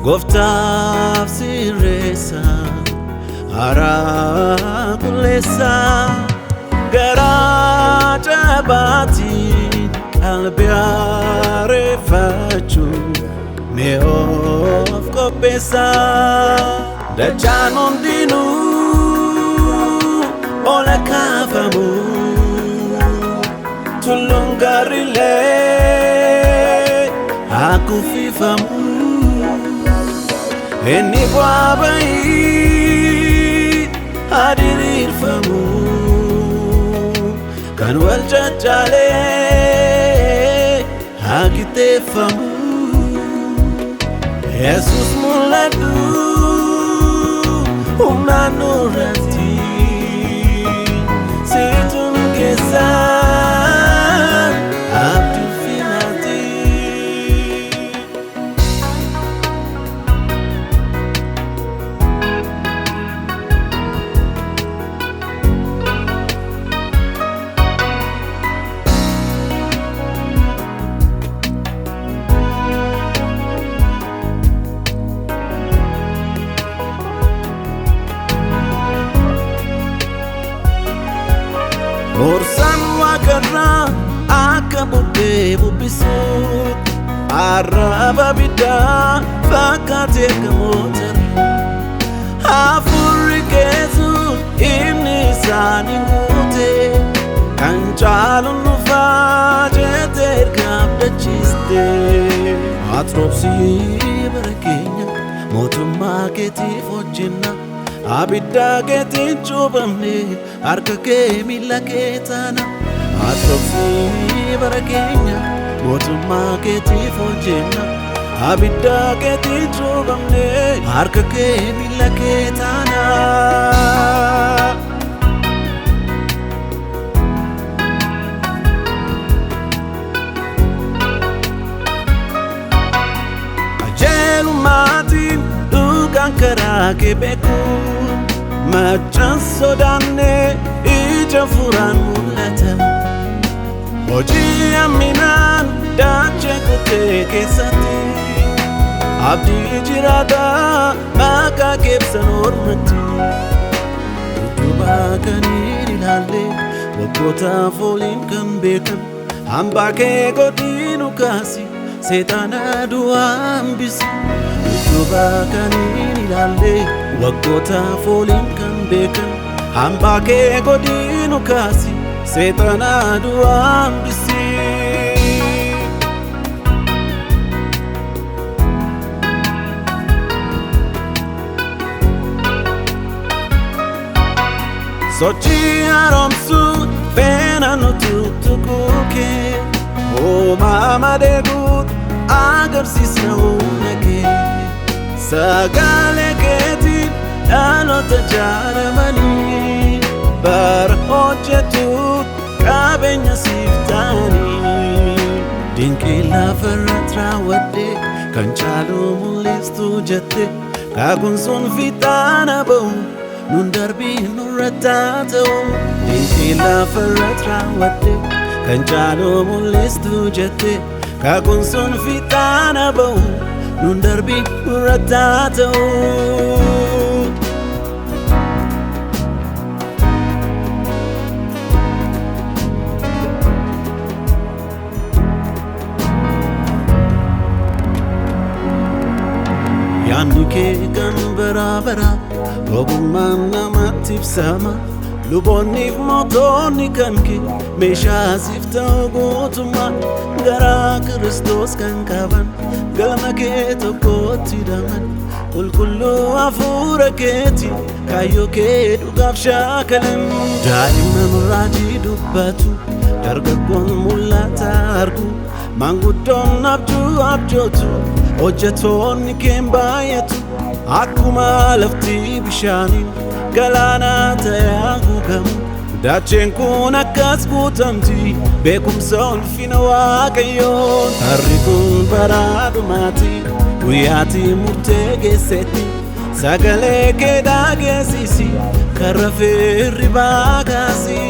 Gooftaaf sirreessa haraa qulleessa garaa jabaatiin qalbii haareffachuu mee of qopheessa dachaan hundinuu ola kaafamu tulluun gaariilee haguufifamu inni bu'aa bayii hadirirfamu kan wal caccalee haqixeeffamu Yesus mul'atu humnaan nurratti situn keessaan abduu filatti Orsan wakarra akka bubbee bubbisuut arraba biddaa fakkaatee gamootarra hafuurri keessu inni isaanii guute kan caaluun dhufaa jettee erga abdachiiste atroobsii bara keenya mootummaa keetiif hojjenna abidda keetiin cuubamne harka kee miila kee taana atroobsii bara keenya mootummaa keetiif hojjenna abidda keetiin cuubamne harka kee miila kee taana ajeelumaatiin dhugaan karaa kee beekuu Machan sodaanne ija furaan mul'ata hojii amminaan dachee kutee keessatti abdii jiraata maqaa keebsan ormatti dudduubaa kaniin ilaalle waggootaaf oliin kan beekan hambaa kee godhiinu kaasi seexaana du'aa hambisi dudduubaa kaniin ilaalle waggootaaf oliin kan beekan hambaa kee godhiinu kaasi seexaana du'aa hambisi sochii haaromsuu feena nuti tuquu kee uumamaa deeguut agarsiisna humna kee sagalee keetiin dhaloota jaaramanii bara hojjetuut qabeenya siif ta'anii dinqii lafarratti raawwadhe kan caaluu mul'istuu jette kaakuun sun fiixaana ba'u nun darbii nurratti ta'u dinqii lafarratti raawwadhe kan caaluu mul'istuu jette kaakuun sun fiixaana ba'u nun darbii nurratti ta'u yaanni kee kan bara ogummaan namatti ibsama luboonniif mootonni kan kee meeshaa siif ta'u guutummaa garaa Kiristoos kan qaban galma kee tokkotti hidhaman qulqulluu hafuura keetiin kaayyoo kee dhugaaf shaakalan daa'imman raajii dubbatu dargaggoon mul'ata argu maanguddoon abjuu abjootu hojjetoonni keen baay'atu akkuma lafti bishaaniin galaana ta'ee haguugamu dacheen kun akkas guutamti beekumsa ulfina Waaqayyoon harri kun badhaadhumaati guyyaatti murtee geessetti sagalee kee dhageessisi karra feerri baakaasi